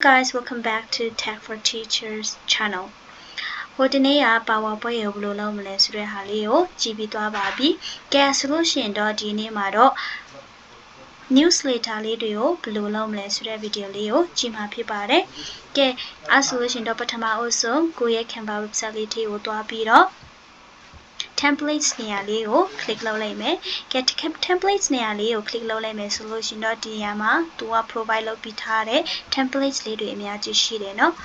Guys, welcome back to Tech for Teachers channel. ဟိုတနေ့က PowerPoint ကိုဘယ်လိုလုပ်မလဲဆိုတဲ့ဟာလေးကိုကြည့်ပြီးသွားပါပြီ။ကဲဆိုလို့ရှိရင်တော့ဒီနေ့မှာတော့ newsletter လေးတွေကိုဘယ်လိုလုပ်မလဲဆိုတဲ့ video လေးကိုကြည့်မှာဖြစ်ပါတယ်။ကဲအဲ့ဆိုလို့ရှိရင်တော့ပထမအဆုံးကိုယ့်ရဲ့ Canva website လေးကိုသွားပြီးတော့ templates နေရာလေးကို click လုပ်လိုက်မယ်။ကဲ templates နေရာလေးကို click လုပ်လိုက်မယ်ဆိုလို့ရှိရင်တော့ဒီနေရာမှာသူက provide လုပ်ပြီးထားတဲ့ templates လေးတွေအများကြီးရှိတယ်နော်။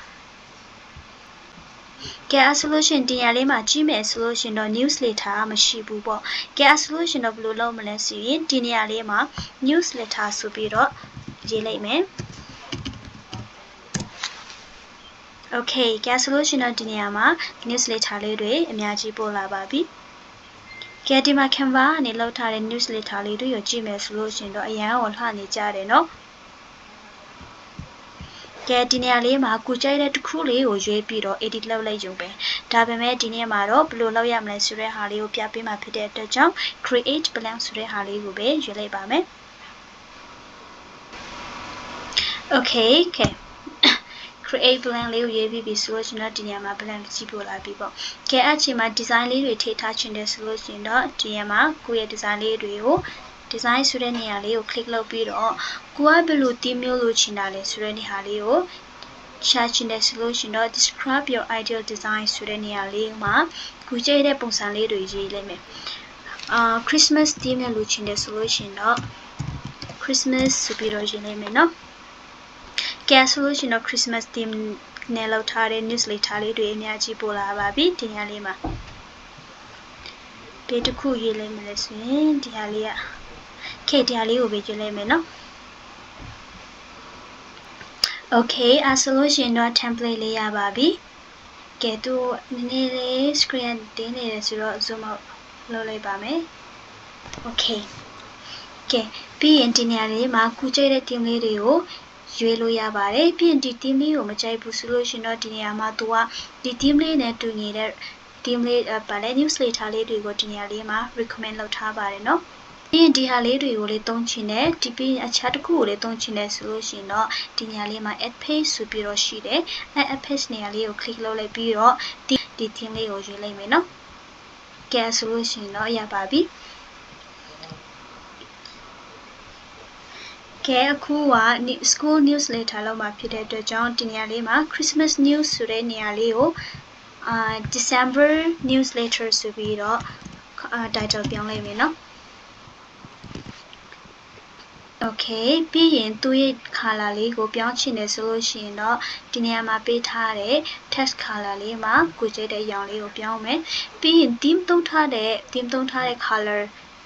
ကဲအဲ့ဆိုလို့ရှိရင်ဒီနေရာလေးမှာကြည့်မယ်ဆိုလို့ရှိရင်တော့ newsletter မရှိဘူးပေါ့။ကဲအဲ့ဆိုလို့ရှိရင်တော့ဘယ်လိုလုပ်မလဲဆိုရင်ဒီနေရာလေးမှာ newsletter ဆိုပြီးတော့ရေးလိုက်မယ်။ Okay ကဲဆိုလို့ရှိရင်တော့ဒီနေရာမှာ newsletter လေးတွေအများကြီးပို့လာပါပြီ။ကဲဒီမှာ Canva ကနေလောက်ထားတဲ့ newsletter လေးတွေကိုကြည့်မယ်ဆိုလို့ရှိရင်တော့အရန်ကိုလှနေကြတယ်နော်။ကဲဒီနေရာလေးမှာကိုကြိုက်တဲ့တစ်ခုလေးကိုရွေးပြီးတော့ edit လုပ်လိုက်ရုံပဲ။ဒါပေမဲ့ဒီနေ့မှာတော့ဘယ်လိုလုပ်ရမလဲဆိုတဲ့ဟာလေးကိုပြပေးမှာဖြစ်တဲ့အတွက်ကြောင့် create blank ဆိုတဲ့ဟာလေးကိုပဲရွေးလိုက်ပါမယ်။ Okay ကဲcreate blank လေးကိုရေးပြီးပြီဆိုလို့ရှိရင်တော့ဒီနေရာမှာ blank ကြည့်ပို့လာပြီပေါ့။ကဲအဲ့ချိန်မှာ design လေးတွေထည့်ထားချင်တယ်ဆိုလို့ရှိရင်တော့ဒီနေရာမှာကိုယ့်ရဲ့ design လေးတွေကို design ဆိုတဲ့နေရာလေးကို click လုပ်ပြီးတော့ကိုကဘယ်လို theme မျိုးလိုချင်တာလဲဆိုတဲ့နေရာလေးကိုရှာချင်တယ်ဆိုလို့ရှိရင်တော့ describe your ideal design ဆိုတဲ့နေရာလေးမှာကိုကြိုက်တဲ့ပုံစံလေးတွေရေးလိုက်မယ်။ Christmas theme နဲ့လိုချင်တယ်ဆိုလို့ရှိရင်တော့ Christmas ဆိုပြီးတော့ရေးလိုက်မယ်နော်။ကဲဆိုလို့ရှိရင်တော့ Christmas theme နဲ့လောက်ထားတဲ့ newsletter လေးတွေအများကြီးပို့လာပါပြီဒီနေရာလေးမှာ။ဒီတစ်ခုရေးလိုက်မယ်ဆိုရင်ဒီဟာလေးကဒီဟာလေးကိုပဲရေးလိုက်မယ်နော်။ Okay အဲ့ဆိုလို့ရှိရင်တော့ template လေးရပါပြီ။ကဲသူနည်းနည်းလေး screen တင်းနေတယ်ဆိုတော့ zoom out လုပ်လိုက်ပါမယ်။ Okay ကဲပြီးရင်ဒီနေရာလေးမှာကိုကြိုက်တဲ့ theme လေးတွေကိုရွေးလို့ရပါတယ်။ပြီးရင်ဒီ theme လေးကိုမကြိုက်ဘူးဆိုလို့ရှိရင်တော့ဒီနေရာမှာသူကဒီ theme လေးနဲ့တူညီတဲ့ theme လေးnewsletter လေးတွေကိုဒီနေရာလေးမှာ recommend လုပ်ထားပါတယ်နော်။ပြီးရင်ဒီဟာလေးတွေကိုလေးသုံးချင်တယ်ဒီပြီးအခြားတစ်ခုကိုလေးသုံးချင်တယ်ဆိုလို့ရှိရင်တော့ဒီနေရာလေးမှာ add page ဆိုပြီးတော့ရှိတယ်အဲ add page နေရာလေးကို click လုပ်လိုက်ပြီးတော့ဒီ theme လေးကိုရွေးလိုက်မယ်နော်ကဲဆိုလို့ရှိရင်တော့ရပါပြီကဲအခုက school newsletter လောက်မှာဖြစ်တဲ့အတွက်ကြောင့်ဒီနေရာလေးမှာ Christmas news ဆိုတဲ့နေရာလေးကိုDecember newsletter ဆိုပြီးတော့title ပြောင်းလိုက်မယ်နော် Okay ပြီးရင်သူ့ရဲ့ color လေးကိုပြောင်းချင်တယ်ဆိုလို့ရှိရင်တော့ဒီနေရာမှာပေးထားတဲ့ text color လေးမှာကိုကြိုက်တဲ့အရောင်လေးကိုပြောင်းမယ်ပြီးရင် theme သုံးထားတဲ့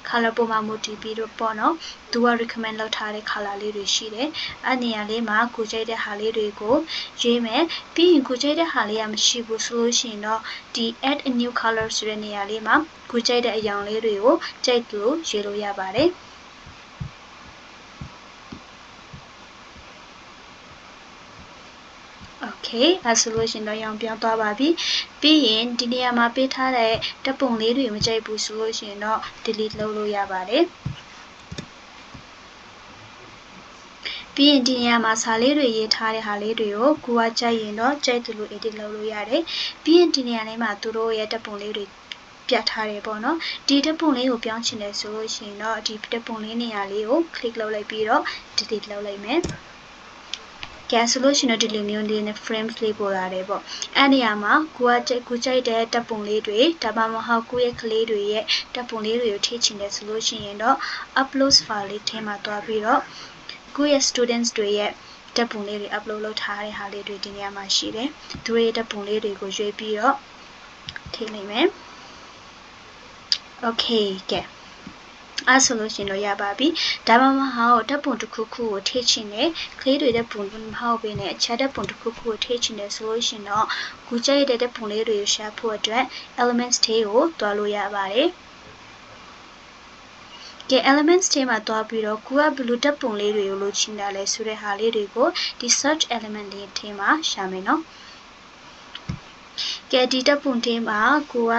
color ပေါ်မှာမူတည်ပြီးတော့ပေါ့နော်သူက recommend လုပ်ထားတဲ့ color လေးတွေရှိတယ်အဲ့နေရာလေးမှာကိုကြိုက်တဲ့ဟာလေးတွေကိုရွေးမယ်ပြီးရင်ကိုကြိုက်တဲ့ဟာလေးကမရှိဘူးဆိုလို့ရှိရင်တော့ဒီ add a new color ဆိုတဲ့နေရာလေးမှာကိုကြိုက်တဲ့အရောင်လေးတွေကိုကြိုက်လို့ရွေးလို့ရပါတယ်Okay အဲ့ဆိုလို့ရှိရင်တော့ရောင်ပြောင်းသွားပါပြီပြီးရင်ဒီနေရာမှာပေးထားတဲ့ဓာတ်ပုံလေးတွေမကြိုက်ဘူးဆိုလို့ရှိရင်တော့ delete လုပ်လို့ရပါတယ်ပြီးရင်ဒီနေရာမှာစာလေးတွေရေးထားတဲ့ဟာလေးတွေကိုကိုကကြိုက်ရင်တော့ကြိုက်တယ်လို့ edit လုပ်လို့ရတယ်ပြီးရင်ဒီနေရာလေးမှာသူတို့ရဲ့ဓာတ်ပုံလေးတွေပြထားတယ်ပေါ့နော်ဒီဓာတ်ပုံလေးကိုပြောင်းချင်တယ်ဆိုလို့ရှိရင်တော့ဒီဓာတ်ပုံလေးနေရာလေးကို click လုပ်လိုက်ပြီးတော့ delete လုပ်လိုက်မယ်ကဲဆိုလို့ရှိရင်တော့ဒီလိုမျိုးလေးနဲ့ frames လေးပေါ်လာတယ်ပေါ့အဲ့နေရာမှာကိုကြိုက်တဲ့တပ်ပုံလေးတွေဒါမှမဟုတ်ကိုရဲ့ကလေးတွေရဲ့တပ်ပုံလေးတွေကိုထည့်ချင်တယ်ဆိုလို့ရှိရင်တော့ upload file လေးထဲမှာတွားပြီးတော့ကိုရဲ့ students တွေရဲ့တပ်ပုံလေးတွေ upload လုပ်ထားတဲ့ဟာလေးတွေဒီနေရာမှာရှိတယ်သူတို့ရဲ့တပ်ပုံလေးတွေကိုရွေးပြီးတော့ထည့်လိုက်မယ် Okay ကဲအဲ့ဆိုလို့ရှိရင်တော့ရပါပြီဒါမှမဟုတ်ဓာတ်ပုံတစ်ခုခုကိုထည့်ချင်တယ်ကလေးတွေဓာတ်ပုံမဟုတ်ဘဲနဲ့အခြားဓာတ်ပုံတစ်ခုခုကိုထည့်ချင်တယ်ဆိုလို့ရှိရင်တော့ကိုကြိုက်တဲ့ဓာတ်ပုံလေးတွေရှာဖို့အတွက် elements ထဲကိုတွားလို့ရပါတယ်ကဲ elements ထဲမှာတွားပြီးတော့ကိုကဘယ်လိုဓာတ်ပုံလေးတွေကိုလိုချင်တာလဲဆိုတဲ့ဟာလေးတွေကိုဒီ search element လေးထဲမှာရှာမယ်နော်ကဲဒီဓာတ်ပုံထဲမှာကိုက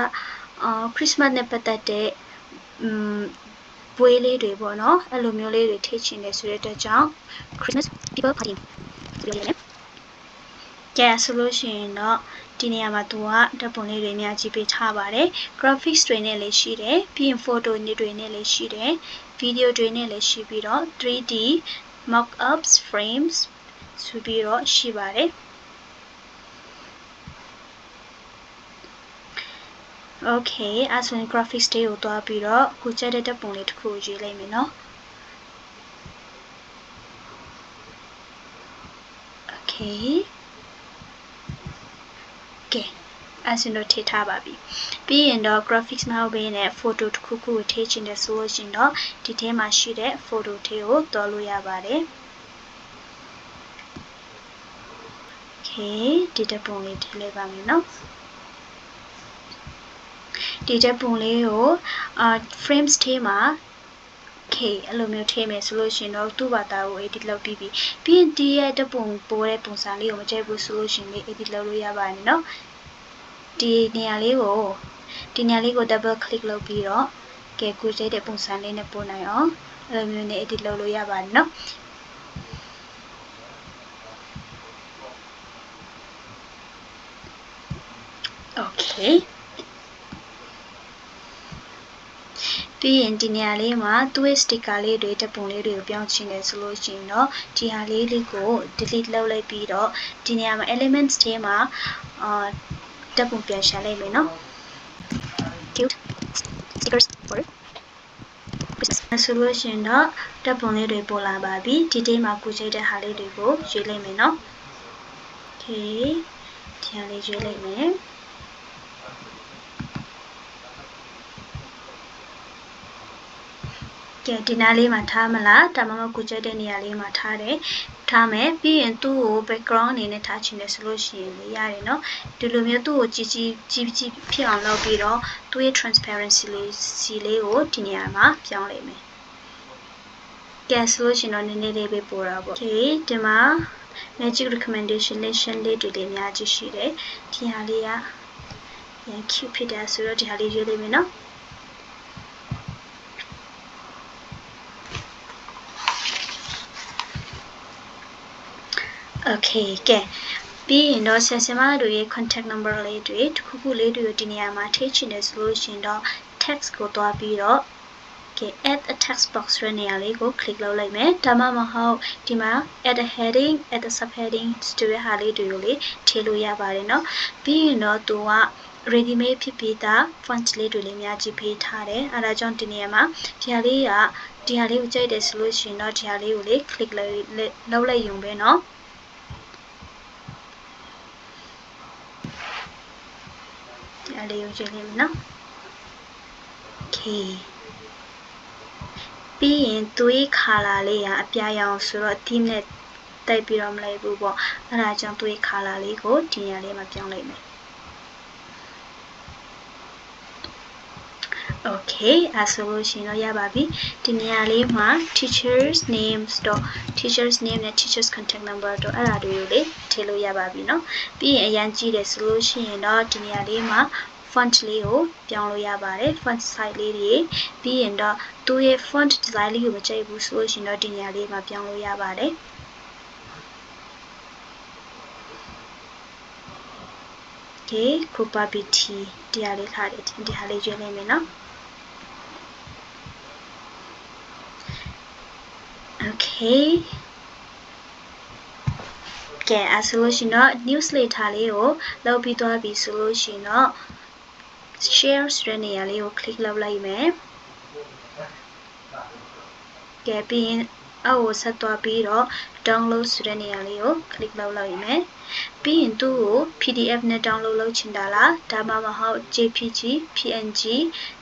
Christmas နဲ့ပတ်သက်တဲ့ဘွေးလေးတွေပေါ့နော်အဲ့လိုမျိုးလေးတွေထည့်ချင်တယ်ဆိုတဲ့အတွက်ကြောင့် Christmas people party ဆိုရမယ် ကဲဆိုလို့ရှိရင်တော့ဒီနေရာမှာသူကဓာတ်ပုံလေးတွေအများကြီးပေးထားပါတယ် graphics တွေနဲ့လည်းရှိတယ်ပြီးရင် photo တွေနဲ့လည်းရှိတယ် video တွေနဲ့လည်းရှိပြီးတော့ 3D mock-ups frames ဆိုပြီးတော့ရှိပါတယ် okay အဲ့ဆိုရင် graphics တွေကိုတွားပြီးတော့ကိုကြိုက်တဲ့ဓာတ်ပုံလေးတစ်ခုကိုရွေးလိုက်မယ်နော် okay ကဲအဲ့ဆိုတော့ထည့်ထားပါပြီပြီးရင်တော့ graphics မဟုတ်ဘဲနဲ့ photo တစ်ခုခုကိုထည့်ချင်တယ်ဆိုလို့ရှိရင်တော့ဒီထဲမှာရှိတဲ့ photo ထဲကိုတွားလို့ရပါတယ် okay ဒီဓာတ်ပုံလေးထည့်လိုက်ပါမယ်နော်ဒီဓာတ်ပုံလေးကိုframes ထဲမှာ okay အဲ့လိုမျိုးထည့်မယ်ဆိုလို့ရှိရင်တော့သူ့ဘာသာကို edit လုပ်ပြီးရင်ဒီရဲ့ဓာတ်ပုံပိုးတဲ့ပုံစံလေးကိုမကြိုက်ဘူးဆိုလို့ရှိရင် edit လုပ်လို့ရပါတယ်နော်ဒီနေရာလေးကို double click လုပ်ပြီးတော့ကဲကိုကြိုက်တဲ့ပုံစံလေးနဲ့ပို့နိုင်အောင်အဲ့လိုမျိုးနဲ့ edit လုပ်လို့ရပါတယ်နော် okay ပြီးရင်ဒီနေရာလေးမှာသူ့ရဲ့ sticker လေးတွေဓာတ်ပုံလေးတွေကိုပြောင်းချင်တယ်ဆိုလို့ရှိရင်တော့ဒီဟာလေးကို delete လုပ်လိုက်ပြီးတော့ဒီနေရာမှာ elements ထဲမှာဓာတ်ပုံပြန်ရှာလိုက်မယ်နော် cute stickers for Christmas ဆိုလို့ရှိရင်တော့ဓာတ်ပုံလေးတွေပေါ်လာပါပြီဒီထဲမှာကိုကြိုက်တဲ့ဟာလေးတွေကိုရွေးလိုက်မယ်နော် okay ဒီဟာလေးရွေးလိုက်မယ်ကဲဒီနားလေးမှာထားမလားဒါမှမဟုတ်ကိုကြိုက်တဲ့နေရာလေးမှာထားမယ်ပြီးရင်သူ့ကို background အနေနဲ့ထားချင်တယ်ဆိုလို့ရှိရင်လည်းရတယ်เนาะဒီလိုမျိုးသူ့ကိုကြည့်ဖြစ်အောင်လုပ်ပြီးတော့သူ့ရဲ့ transparency လေးကိုဒီနေရာမှာပြောင်းလိုက်မယ်ကဲဆိုလို့ရှိရင်တော့နည်းနည်းလေးပဲပို့တာပေါ့ okay ဒီမှာ magic recommendation လေးတွေလည်းအများကြီးရှိတယ်ဒီဟာလေးကရန် cute ဖြစ်တယ်ဆိုတော့ဒီဟာလေးရွေးလိုက်မယ်เนาะokay ကဲပြီးရင်တော့ဆရာမတို့ရဲ့ contact number လေးတွေတစ်ခုခုလေးတွေကိုဒီနေရာမှာထည့်ချင်တယ်ဆိုလို့ရှိရင်တော့ text ကိုတွားပြီးတော့ okay add a text box ရနေရာလေးကို click လုပ်လိုက်မယ်ဒါမှမဟုတ်ဒီမှာ add a heading add a subheading ဆိုတဲ့ဟာလေးတွေကိုလေထည့်လို့ရပါတယ်เนาะပြီးရင်တော့သူက ready made ဖြစ်ပြီးသား font လေးတွေလည်းအများကြီးပေးထားတယ်အဲဒါကြောင့်ဒီနေရာမှာဒီဟာလေးကိုကြိုက်တယ်ဆိုလို့ရှိရင်တော့ဒီဟာလေးကိုလေ click လုပ်လိုက်ရုံပဲเนาะဒီလေးကိုကြည့်လိုက်မယ်နော် okay ပြီးရင်သူ့ရဲ့ color လေးကအပြာရောင်ဆိုတော့ theme နဲ့တိုက်ပြီးတော့မလိုက်ဘူးပေါ့အဲဒါကြောင့်သူ့ရဲ့ color လေးကိုဒီနေရာလေးမှာပြောင်းလိုက်မယ် okay အဲဆိုလို့ရှိရင်တော့ရပါပြီဒီနေရာလေးမှာ teachers names တော့ teachers name နဲ့ teachers contact number တော့အဲ့ဒါတွေကိုလေထည့်လို့ရပါပြီเนาะပြီးရင်အရန်ကြည့်တယ်ဆိုလို့ရှိရင်တော့ဒီနေရာလေးမှာ font လေးကိုပြောင်းလို့ရပါတယ် font size လေးတွေပြီးရင်တော့သူ့ရဲ့ font design လေးကိုမကြိုက်ဘူးဆိုလို့ရှိရင်တော့ဒီနေရာလေးမှာပြောင်းလို့ရပါတယ် okay probability ဒီဟာလေးထားတယ်ဒီဟာလေးရွေးလိုက်မယ်เนาะ okay ကဲအဲဆိုလို့ရှိရင်တော့ newsletter လေးကိုလုပ်ပြီးသွားပြီဆိုလို့ရှိရင်တော့ share ဆိုတဲ့နေရာလေးကို click လုပ်လိုက်မယ်ကဲပြီးရင်အောက်ကိုဆက်သွားပြီးတော့ download ဆိုတဲ့နေရာလေးကို click လုပ်လိုက်မယ်ပြီးရင်သူ့ကို PDF နဲ့ download လုပ်ချင်တာလားဒါမှမဟုတ် JPG PNG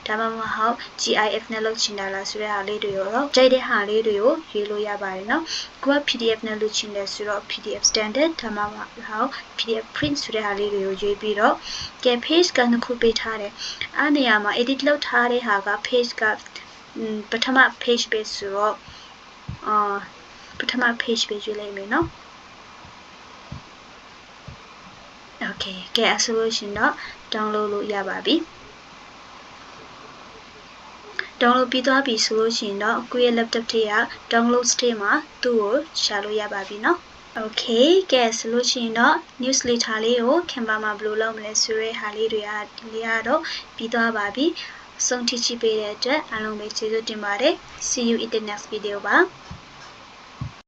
ဒါမှမဟုတ် GIF နဲ့လုပ်ချင်တာလားဆိုတဲ့ဟာလေးတွေကိုတော့ကြိုက်တဲ့ဟာလေးတွေကိုရွေးလို့ရပါတယ်เนาะကိုက PDF နဲ့လုပ်ချင်တယ်ဆိုတော့ PDF standard ဒါမှမဟုတ် PDF print ဆိုတဲ့ဟာလေးတွေကိုရွေးပြီးတော့ကဲ page ကနှစ်ခုပေးထားတယ်အဲ့နေရာမှာ edit လုပ်ထားတဲ့ဟာက page ကပထမ page ပဲဆိုတော့ပထမ page ပဲရွေးလိုက်မယ်เนาะ okay ကဲအဲ့ဆိုလို့ရှိရင်တော့ download လို့ရပါပြီ download ပြီးသွားပြီဆိုလို့ရှိရင်တော့ကိုယ့်ရဲ့ laptop ထဲက download ထဲမှာသူ့ကိုရှာလို့ရပါပြီเนาะ Okay ကဲဆိုလို့ရှိရင်တော့ newsletter လေးကိုခင်ဗျာမှာဘယ်လိုလုပ်မလဲဆိုရဲဟာလေးတွေကဒီလေးကတော့ပြီးသွားပါပြီဆုံးထိကြည့်ပေးတဲ့အတွက်အားလုံးပဲကျေးဇူးတင်ပါတယ် See you in the next video ပါ